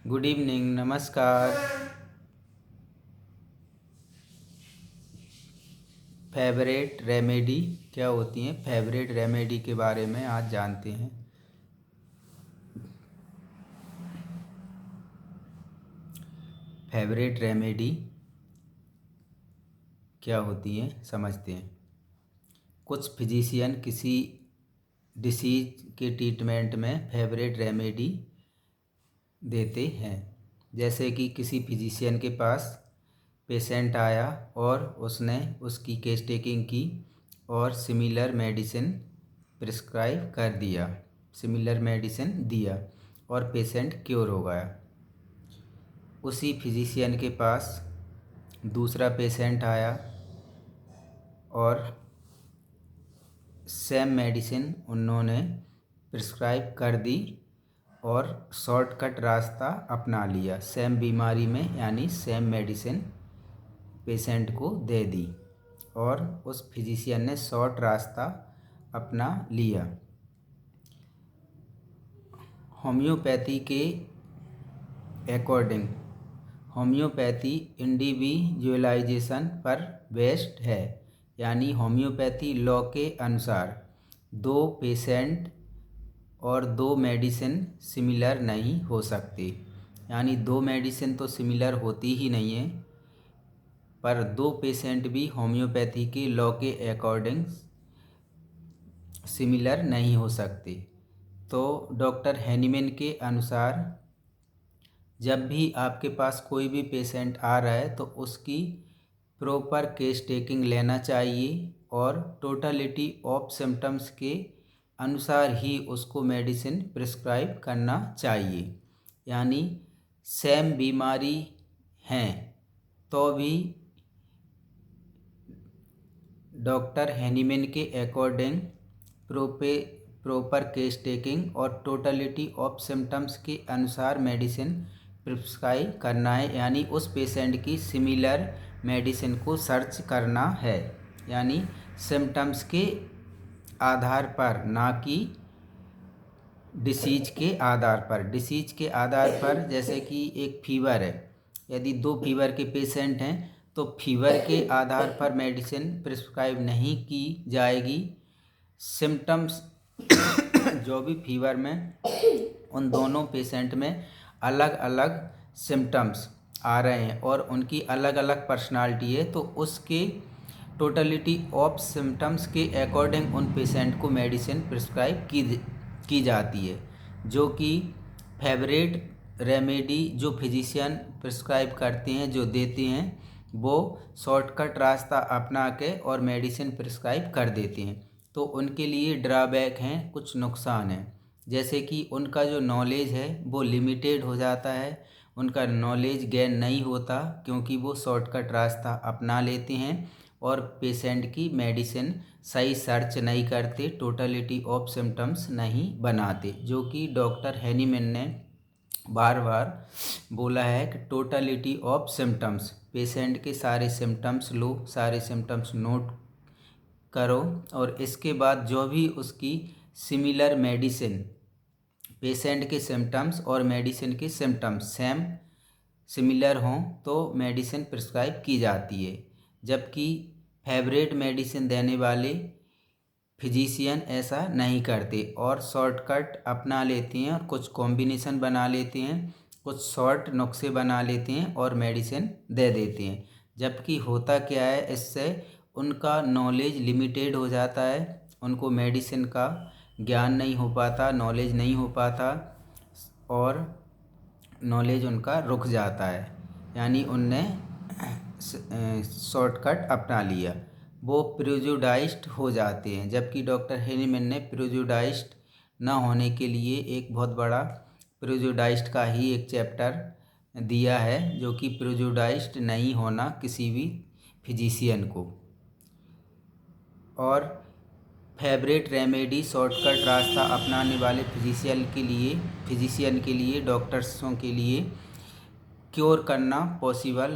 Good evening, नमस्कार। Favourite remedy क्या होती हैं? फेवरेट रेमेडी के बारे में आज जानते हैं। फेवरेट रेमेडी क्या होती हैं समझते हैं। कुछ फिजिशियन किसी डिसीज के ट्रीटमेंट में फेवरेट रेमेडी देते हैं। जैसे कि किसी फिजिशियन के पास पेशेंट आया और उसने उसकी केस टेकिंग की और सिमिलर मेडिसिन प्रिस्क्राइब कर दिया, सिमिलर मेडिसिन दिया और पेशेंट क्योर हो गया। उसी फिजिशियन के पास दूसरा पेशेंट आया और सेम मेडिसिन उन्होंने प्रिस्क्राइब कर दी और शॉर्टकट रास्ता अपना लिया, सेम बीमारी में, यानी सेम मेडिसिन पेशेंट को दे दी और उस फिजिशियन ने शॉर्ट रास्ता अपना लिया। होम्योपैथी के अकॉर्डिंग होम्योपैथी इंडिविजुअलाइजेशन पर बेस्ड है, यानी होम्योपैथी लॉ के अनुसार दो पेशेंट और दो मेडिसिन सिमिलर नहीं हो सकती। यानी दो मेडिसिन तो सिमिलर होती ही नहीं है, पर दो पेशेंट भी होम्योपैथी के लॉ के अकॉर्डिंग सिमिलर नहीं हो सकते। तो डॉक्टर हैनीमैन के अनुसार जब भी आपके पास कोई भी पेशेंट आ रहा है तो उसकी प्रॉपर केस टेकिंग लेना चाहिए और टोटलिटी ऑफ सिम्टम्स के अनुसार ही उसको मेडिसिन प्रिस्क्राइब करना चाहिए। यानी सेम बीमारी हैं तो भी डॉक्टर हैनीमैन के अकॉर्डिंग प्रॉपर केस टेकिंग और टोटलिटी ऑफ सिम्टम्स के अनुसार मेडिसिन प्रिस्क्राइब करना है। यानी उस पेशेंट की सिमिलर मेडिसिन को सर्च करना है, यानी सिम्टम्स के आधार पर, ना कि डिसीज के आधार पर। डिसीज के आधार पर जैसे कि एक फीवर है, यदि दो फीवर के पेशेंट हैं तो फीवर के आधार पर मेडिसिन प्रिस्क्राइब नहीं की जाएगी। सिम्टम्स जो भी फीवर में उन दोनों पेशेंट में अलग अलग सिम्टम्स आ रहे हैं और उनकी अलग अलग पर्सनालिटी है, तो उसके टोटलिटी ऑफ सिम्टम्स के अकॉर्डिंग उन पेशेंट को मेडिसिन प्रिस्क्राइब की जाती है। जो कि फेवरेट रेमेडी जो फिजिशियन प्रिस्क्राइब करते हैं, जो देते हैं, वो शॉर्टकट रास्ता अपना के और मेडिसिन प्रिस्क्राइब कर देते हैं। तो उनके लिए ड्रॉबैक हैं, कुछ नुकसान हैं। जैसे कि उनका जो नॉलेज है वो लिमिटेड हो जाता है, उनका नॉलेज गेन नहीं होता क्योंकि वो शॉर्टकट रास्ता अपना लेते हैं और पेशेंट की मेडिसिन सही सर्च नहीं करते, टोटलिटी ऑफ सिम्टम्स नहीं बनाते। जो कि डॉक्टर हैनीमैन ने बार बार बोला है कि टोटलिटी ऑफ सिम्टम्स, पेशेंट के सारे सिम्टम्स लो, सारे सिम्टम्स नोट करो और इसके बाद जो भी उसकी सिमिलर मेडिसिन, पेशेंट के सिम्टम्स और मेडिसिन के सिम्टम्स सेम सिमिलर हों तो मेडिसिन प्रिस्क्राइब की जाती है। जबकि फेवरेट मेडिसिन देने वाले फिजिशियन ऐसा नहीं करते और शॉर्टकट अपना लेते हैं और कुछ कॉम्बिनेशन बना लेते हैं, कुछ शॉर्ट नुस्खे बना लेते हैं और मेडिसिन दे देते हैं। जबकि होता क्या है, इससे उनका नॉलेज लिमिटेड हो जाता है, उनको मेडिसिन का ज्ञान नहीं हो पाता, नॉलेज नहीं हो पाता और नॉलेज उनका रुक जाता है। यानी उनने शॉर्टकट अपना लिया, वो प्रेजुडाइज्ड हो जाते हैं। जबकि डॉक्टर हैनीमैन ने प्रेजुडाइज्ड ना होने के लिए एक बहुत बड़ा प्रेजुडाइज्ड का ही एक चैप्टर दिया है, जो कि प्रेजुडाइज्ड नहीं होना किसी भी फिजिशियन को। और फेवरेट रेमेडी शॉर्टकट रास्ता अपनाने वाले फिजिशियन के लिए, डॉक्टर्सों के लिए क्योर करना पॉसिबल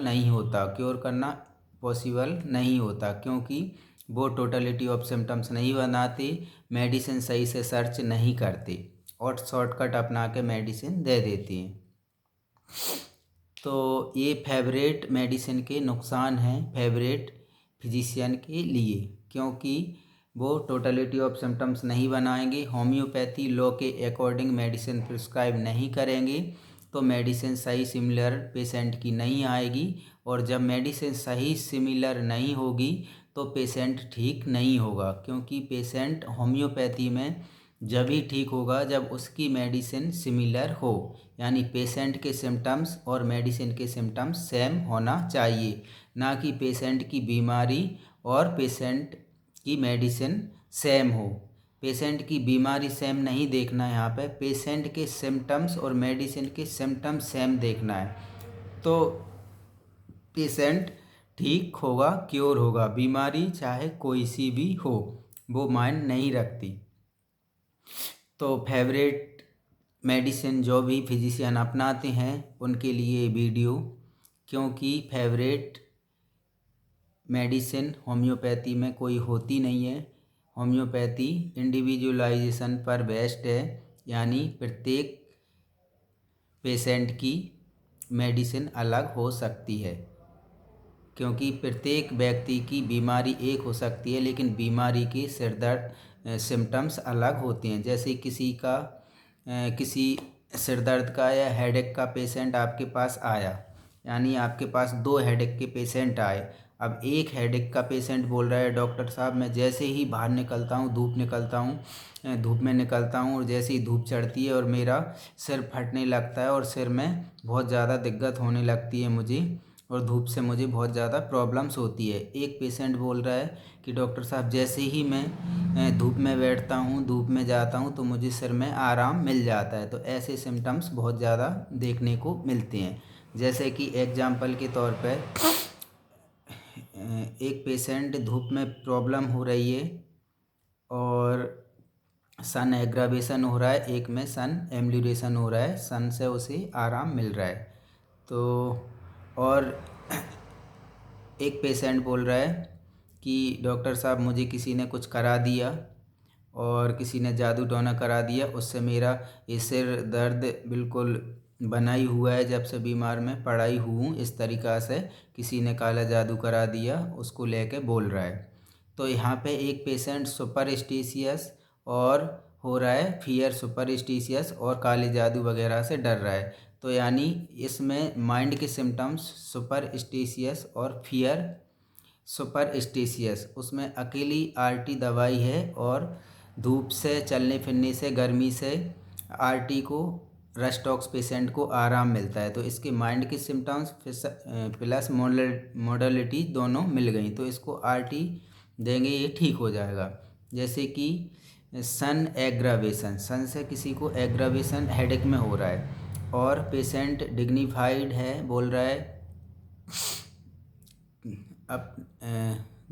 नहीं होता क्योंकि वो टोटलिटी ऑफ सिम्टम्स नहीं बनाते, मेडिसिन सही से सर्च नहीं करते और शॉर्टकट अपना के मेडिसिन दे देती हैं। तो ये फेवरेट मेडिसिन के नुकसान हैं फेवरेट फिजिशियन के लिए, क्योंकि वो टोटलिटी ऑफ सिम्टम्स नहीं बनाएंगे, होम्योपैथी लॉ के अकॉर्डिंग मेडिसिन प्रिस्क्राइब नहीं करेंगे, तो मेडिसिन सही सिमिलर पेशेंट की नहीं आएगी। और जब मेडिसिन सही सिमिलर नहीं होगी तो पेशेंट ठीक नहीं होगा, क्योंकि पेशेंट होम्योपैथी में जब ही ठीक होगा जब उसकी मेडिसिन सिमिलर हो, यानी पेशेंट के सिम्टम्स और मेडिसिन के सिम्टम्स सेम होना चाहिए, ना कि पेशेंट की बीमारी और पेशेंट की मेडिसिन सेम हो। पेशेंट की बीमारी सेम नहीं देखना है, यहाँ पे पेशेंट के सिम्टम्स और मेडिसिन के सिम्टम्स सेम देखना है, तो पेशेंट ठीक होगा, क्योर होगा। बीमारी चाहे कोई सी भी हो वो मायने नहीं रखती। तो फेवरेट मेडिसिन जो भी फिजिशियन अपनाते हैं उनके लिए वीडियो, क्योंकि फेवरेट मेडिसिन होम्योपैथी में कोई होती नहीं है। होम्योपैथी इंडिविजुअलाइजेशन पर बेस्ड है, यानी प्रत्येक पेशेंट की मेडिसिन अलग हो सकती है, क्योंकि प्रत्येक व्यक्ति की बीमारी एक हो सकती है लेकिन बीमारी के सिर दर्द सिम्टम्स अलग होते हैं। जैसे किसी सिर दर्द का या हेडेक का पेशेंट आपके पास आया, यानी आपके पास 2 हेडेक के पेशेंट आए। अब एक हेडेक का पेशेंट बोल रहा है, डॉक्टर साहब मैं जैसे ही बाहर निकलता हूँ, धूप में निकलता हूँ और जैसे ही धूप चढ़ती है और मेरा सिर फटने लगता है और सिर में बहुत ज़्यादा दिक्कत होने लगती है मुझे, और धूप से मुझे बहुत ज़्यादा प्रॉब्लम्स होती है। एक पेशेंट बोल रहा है कि डॉक्टर साहब जैसे ही मैं धूप में बैठता हूँ, धूप में जाता हूँ तो मुझे सिर में आराम मिल जाता है। तो ऐसे सिम्टम्स बहुत ज़्यादा देखने को मिलते हैं। जैसे कि एग्जाम्पल के तौर पर एक पेशेंट धूप में प्रॉब्लम हो रही है और सन एग्रावेशन हो रहा है, एक में सन एम्ब्ल्यूरेशन हो रहा है, सन से उसे आराम मिल रहा है। तो और एक पेशेंट बोल रहा है कि डॉक्टर साहब मुझे किसी ने कुछ करा दिया और किसी ने जादू टोना करा दिया, उससे मेरा ये सिर दर्द बिल्कुल बना ही हुआ है, जब से बीमार मैं पड़ा ही हूँ, इस तरीक़ा से किसी ने काला जादू करा दिया उसको लेके बोल रहा है। तो यहाँ पे एक पेशेंट सुपरस्टिशियस और हो रहा है फियर सुपरस्टिशियस और काले जादू वगैरह से डर रहा है। तो यानी इसमें माइंड के सिम्टम्स सुपरस्टिशियस और फियर सुपरस्टिशियस, उसमें अकेली आरटी दवाई है और धूप से, चलने फिरने से, गर्मी से आरटी को रस्टॉक्स पेशेंट को आराम मिलता है। तो इसके माइंड के सिम्टम्स प्लस मोडलिटी दोनों मिल गई, तो इसको आरटी देंगे, ये ठीक हो जाएगा। जैसे कि सन एग्रावेशन, सन से किसी को एग्रावेशन हेडेक में हो रहा है और पेशेंट डिग्निफाइड है, बोल रहा है अब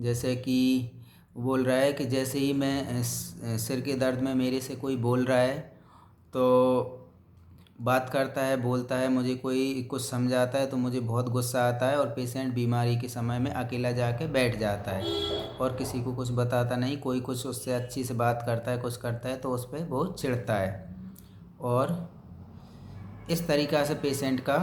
जैसे कि बोल रहा है कि जैसे ही मैं सिर के दर्द में मेरे से कोई बोल रहा है तो बात करता है, बोलता है, मुझे कोई कुछ समझाता है तो मुझे बहुत गुस्सा आता है और पेशेंट बीमारी के समय में अकेला जाके बैठ जाता है और किसी को कुछ बताता नहीं। कोई कुछ उससे अच्छी से बात करता है, कुछ करता है तो उस पर वो चिढ़ता है, और इस तरीक़ा से पेशेंट का